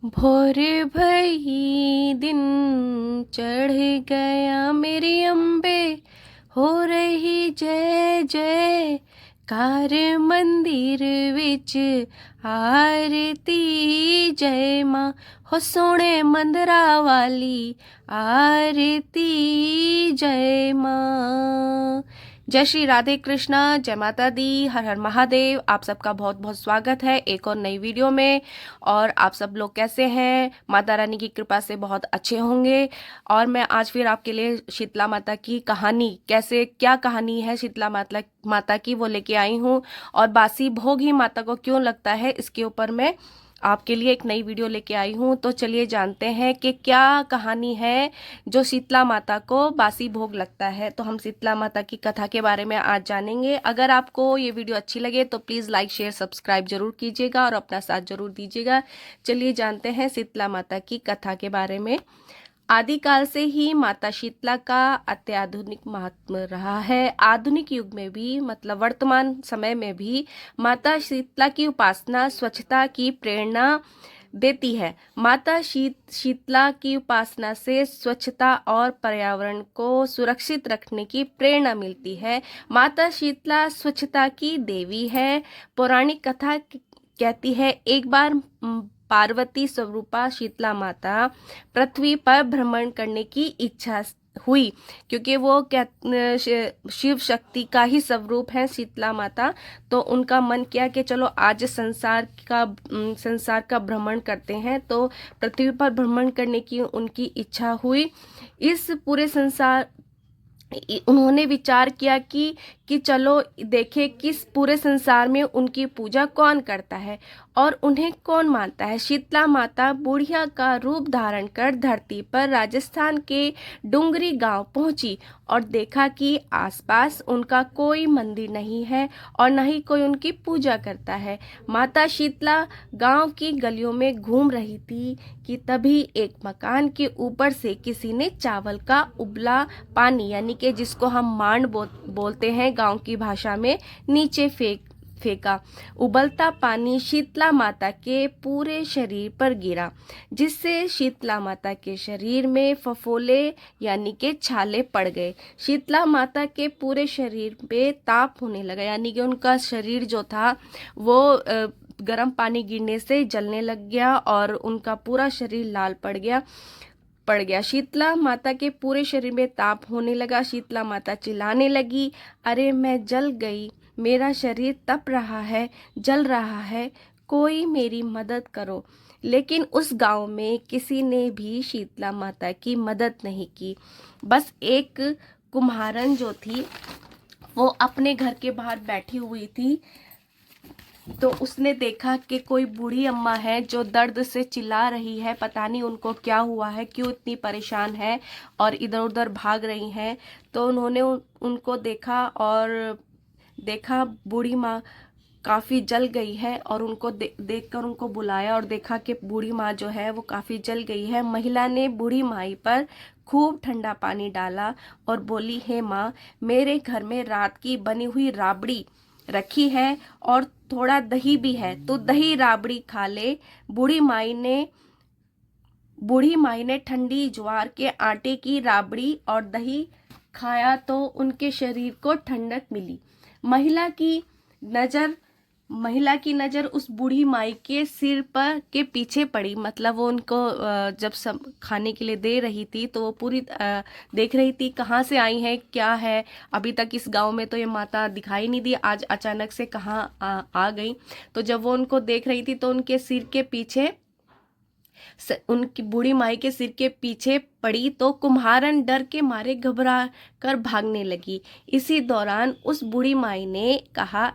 भोर भई दिन चढ़ गया मेरी अम्बे, हो रही जय जय कार मंदिर विच आरती जय माँ, हो सोने मंदरा वाली आरती जय माँ। जय श्री राधे कृष्णा, जय माता दी, हर हर महादेव। आप सबका बहुत बहुत स्वागत है एक और नई वीडियो में। और आप सब लोग कैसे हैं? माता रानी की कृपा से बहुत अच्छे होंगे। और मैं आज फिर आपके लिए शीतला माता की कहानी, कैसे क्या कहानी है शीतला माता की, वो लेके आई हूँ। और बासी भोग ही माता को क्यों लगता है, इसके ऊपर मैं आपके लिए एक नई वीडियो लेके आई हूँ। तो चलिए जानते हैं कि क्या कहानी है जो शीतला माता को बासी भोग लगता है। तो हम शीतला माता की कथा के बारे में आज जानेंगे। अगर आपको ये वीडियो अच्छी लगे तो प्लीज़ लाइक शेयर सब्सक्राइब जरूर कीजिएगा और अपना साथ जरूर दीजिएगा। चलिए जानते हैं शीतला माता की कथा के बारे में। आदिकाल से ही माता शीतला का अत्याधुनिक महात्म्य रहा है। आधुनिक युग में भी, मतलब वर्तमान समय में भी, माता शीतला की उपासना स्वच्छता की प्रेरणा देती है। माता शीतला की उपासना से स्वच्छता और पर्यावरण को सुरक्षित रखने की प्रेरणा मिलती है। माता शीतला स्वच्छता की देवी है। पौराणिक कथा कहती है, एक बार पार्वती स्वरूपा शीतला माता पृथ्वी पर भ्रमण करने की इच्छा हुई, क्योंकि वो क्या शिव शक्ति का ही स्वरूप है शीतला माता। तो उनका मन किया कि चलो आज संसार का भ्रमण करते हैं। तो पृथ्वी पर भ्रमण करने की उनकी इच्छा हुई। इस पूरे संसार उन्होंने विचार किया कि चलो देखें किस पूरे संसार में उनकी पूजा कौन करता है और उन्हें कौन मानता है। शीतला माता बुढ़िया का रूप धारण कर धरती पर राजस्थान के डुंगरी गांव पहुंची और देखा कि आसपास उनका कोई मंदिर नहीं है और न ही कोई उनकी पूजा करता है। माता शीतला गांव की गलियों में घूम रही थी कि तभी एक मकान के ऊपर से किसी ने चावल का उबला पानी, यानी कि जिसको हम मांड बोलते हैं गांव की भाषा में, नीचे फेंका। उबलता पानी शीतला माता के पूरे शरीर पर गिरा, जिससे शीतला माता के शरीर में फफोले यानी कि छाले पड़ गए। शीतला माता के पूरे शरीर पे ताप होने लगा, यानी कि उनका शरीर जो था वो गर्म पानी गिरने से जलने लग गया और उनका पूरा शरीर लाल पड़ गया। शीतला माता के पूरे शरीर में ताप होने लगा। शीतला माता चिल्लाने लगी, अरे मैं जल गई, मेरा शरीर तप रहा है, जल रहा है, कोई मेरी मदद करो। लेकिन उस गांव में किसी ने भी शीतला माता की मदद नहीं की। बस एक कुम्हारन जो थी वो अपने घर के बाहर बैठी हुई थी। तो उसने देखा कि कोई बूढ़ी अम्मा है जो दर्द से चिल्ला रही है, पता नहीं उनको क्या हुआ है, क्यों इतनी परेशान है और इधर उधर भाग रही हैं। तो उन्होंने उनको देखा और देखा बूढ़ी माँ काफ़ी जल गई है और उनको देखकर उनको बुलाया और देखा कि बूढ़ी माँ जो है वो काफ़ी जल गई है। महिला ने बूढ़ी माई पर खूब ठंडा पानी डाला और बोली, हे माँ, मेरे घर में रात की बनी हुई राबड़ी रखी है और थोड़ा दही भी है, तो दही राबड़ी खा ले। बूढ़ी माई ने ठंडी ज्वार के आटे की राबड़ी और दही खाया तो उनके शरीर को ठंडक मिली। महिला की नज़र उस बूढ़ी माई के सिर पर के पीछे पड़ी, मतलब वो उनको जब सब खाने के लिए दे रही थी तो वो पूरी देख रही थी कहाँ से आई है, क्या है। अभी तक इस गांव में तो ये माता दिखाई नहीं दी, आज अचानक से कहाँ आ गई। तो जब वो उनको देख रही थी तो उनके सिर के पीछे, उनकी बूढ़ी माई के सिर के पीछे पड़ी तो कुम्हारन डर के मारे घबरा कर भागने लगी। इसी दौरान उस बूढ़ी माई ने कहा,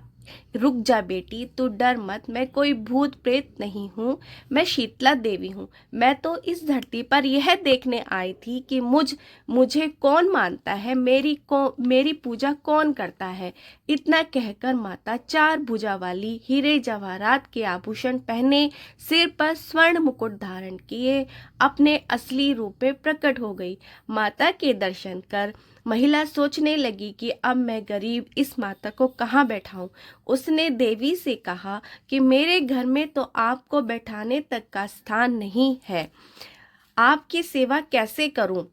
रुक जा बेटी, तू डर मत, मैं कोई भूत प्रेत नहीं हूँ, मैं शीतला देवी हूँ। मैं तो इस धरती पर यह देखने आई थी कि मुझे कौन मानता है, मेरी पूजा कौन करता है। इतना कहकर माता 4 भुजा वाली हीरे जवाहरात के आभूषण पहने, सिर पर स्वर्ण मुकुट धारण किए अपने असली रूप में प्रकट हो गई। माता के दर्शन कर महिला सोचने लगी कि अब मैं गरीब इस माता को कहाँ बैठाऊं। उसने देवी से कहा कि मेरे घर में तो आपको बैठाने तक का स्थान नहीं है, आपकी सेवा कैसे करूं?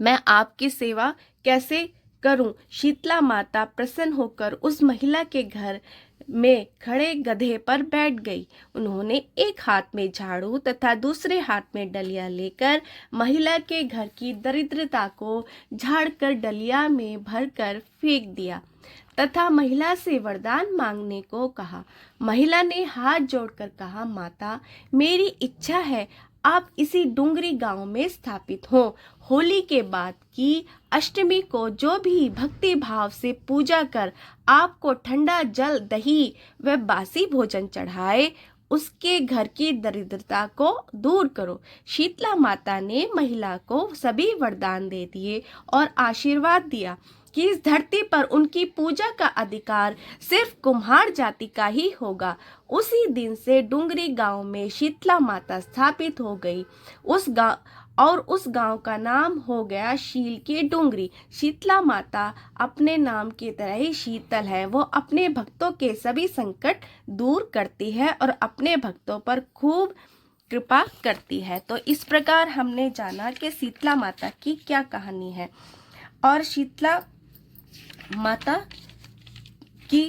मैं आपकी सेवा कैसे करूं? शीतला माता प्रसन्न होकर उस महिला के घर में खड़े गधे पर बैठ गई। उन्होंने एक हाथ में झाड़ू तथा दूसरे हाथ में डलिया लेकर महिला के घर की दरिद्रता को झाड़कर डलिया में भरकर फेंक दिया तथा महिला से वरदान मांगने को कहा। महिला ने हाथ जोड़कर कहा, माता, मेरी इच्छा है आप इसी डूंगरी गांव में स्थापित हो। होली के बाद की अष्टमी को जो भी भक्ति भाव से पूजा कर आपको ठंडा जल, दही व बासी भोजन चढ़ाए, उसके घर की दरिद्रता को दूर करो। शीतला माता ने महिला को सभी वरदान दे दिए और आशीर्वाद दिया कि इस धरती पर उनकी पूजा का अधिकार सिर्फ कुम्हार जाति का ही होगा। उसी दिन से डूंगरी गांव में शीतला माता स्थापित हो गई। उस गांव का नाम हो गया शील की डूंगरी। शीतला माता अपने नाम की तरह ही शीतल है। वो अपने भक्तों के सभी संकट दूर करती है और अपने भक्तों पर खूब कृपा करती है। तो इस प्रकार हमने जाना कि शीतला माता की क्या कहानी है और शीतला माता की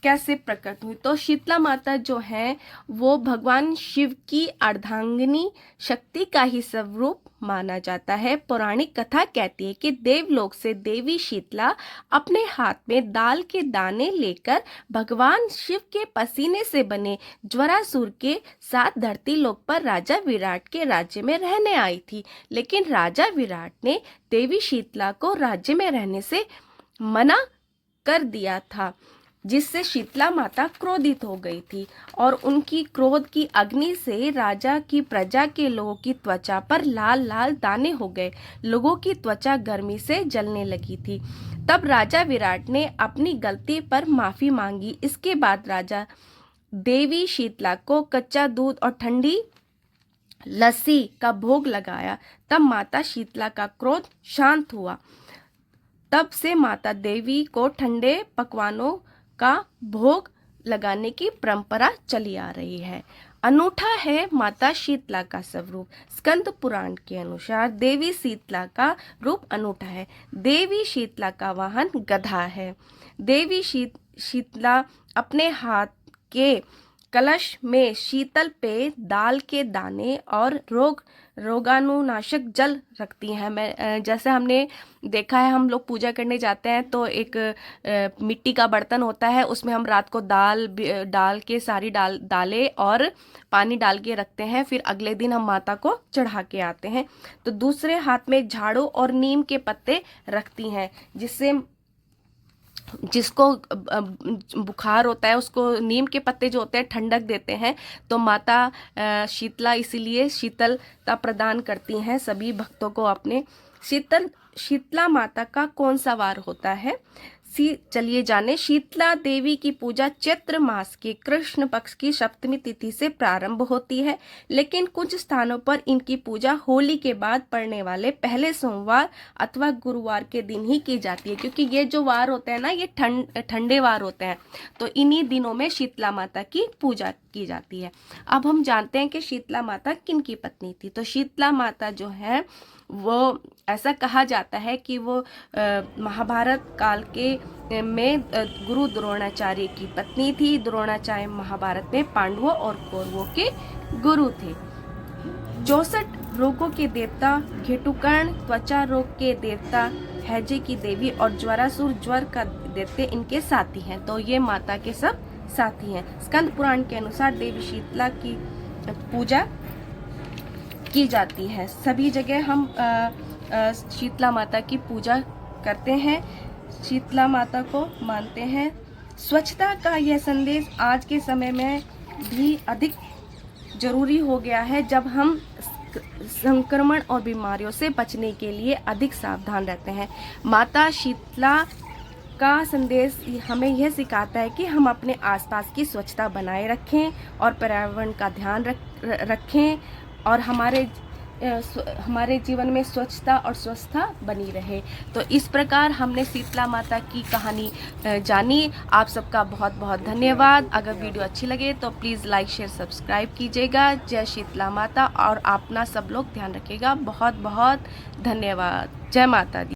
कैसे प्रकट हुई। तो शीतला माता जो है वो भगवान शिव की अर्धांगिनी शक्ति का ही स्वरूप माना जाता है। पौराणिक कथा कहती है कि देवलोक से देवी शीतला अपने हाथ में दाल के दाने लेकर भगवान शिव के पसीने से बने ज्वरासुर के साथ धरती लोक पर राजा विराट के राज्य में रहने आई थी। लेकिन राजा विराट ने देवी शीतला को राज्य में रहने से मना कर दिया था, जिससे शीतला माता क्रोधित हो गई थी और उनकी क्रोध की अग्नि से राजा की प्रजा के लोगों की त्वचा पर लाल लाल दाने हो गए। लोगों की त्वचा गर्मी से जलने लगी थी। तब राजा विराट ने अपनी गलती पर माफी मांगी। इसके बाद राजा देवी शीतला को कच्चा दूध और ठंडी लस्सी का भोग लगाया। तब माता शीतला का क्रोध शांत हुआ। तब से माता देवी को ठंडे पकवानों का भोग लगाने की परंपरा चली आ रही है। अनूठा है माता शीतला का स्वरूप। स्कंद पुराण के अनुसार देवी शीतला का रूप अनूठा है। देवी शीतला का वाहन गधा है। देवी शीतला अपने हाथ के कलश में शीतल पेय, दाल के दाने और रोगाणुनाशक जल रखती हैं। जैसे हमने देखा है, हम लोग पूजा करने जाते हैं तो एक मिट्टी का बर्तन होता है, उसमें हम रात को दाल डाल के सारी दालें और पानी डाल के रखते हैं, फिर अगले दिन हम माता को चढ़ा के आते हैं। तो दूसरे हाथ में झाड़ू और नीम के पत्ते रखती हैं, जिसको बुखार होता है उसको नीम के पत्ते जो होते हैं ठंडक देते हैं। तो माता शीतला इसीलिए शीतलता प्रदान करती हैं सभी भक्तों को अपने। शीतला माता का कौन सा वार होता है, चलिए जाने। शीतला देवी की पूजा चैत्र मास के कृष्ण पक्ष की सप्तमी तिथि से प्रारंभ होती है, लेकिन कुछ स्थानों पर इनकी पूजा होली के बाद पड़ने वाले पहले सोमवार अथवा गुरुवार के दिन ही की जाती है, क्योंकि ये जो वार होते हैं ना, ये ठंडे वार होते हैं। तो इन्हीं दिनों में शीतला माता की पूजा की जाती है। अब हम जानते हैं कि शीतला माता किन की पत्नी थी। तो शीतला माता जो है वो ऐसा कहा जाता है कि वो महाभारत काल के में गुरु द्रोणाचार्य की पत्नी थी। द्रोणाचार्य महाभारत में पांडवों और कौरवों के गुरु थे। 64 रोगों के देवता घेटुकर्ण, त्वचा रोग के देवता हैजे की देवी और ज्वरासुर ज्वर का देवते इनके साथी हैं। तो ये माता के सब साथी हैं। स्कंद पुराण के अनुसार देवी शीतला की पूजा की जाती है। सभी जगह हम शीतला माता की पूजा करते हैं, शीतला माता को मानते हैं। स्वच्छता का यह संदेश आज के समय में भी अधिक जरूरी हो गया है, जब हम संक्रमण और बीमारियों से बचने के लिए अधिक सावधान रहते हैं। माता शीतला का संदेश हमें यह सिखाता है कि हम अपने आसपास की स्वच्छता बनाए रखें और पर्यावरण का ध्यान रखें और हमारे हमारे जीवन में स्वच्छता और स्वस्थता बनी रहे। तो इस प्रकार हमने शीतला माता की कहानी जानी। आप सबका बहुत बहुत धन्यवाद। अगर वीडियो अच्छी लगे तो प्लीज़ लाइक शेयर सब्सक्राइब कीजिएगा। जय शीतला माता, और अपना सब लोग ध्यान रखिएगा। बहुत बहुत धन्यवाद। जय माता दी।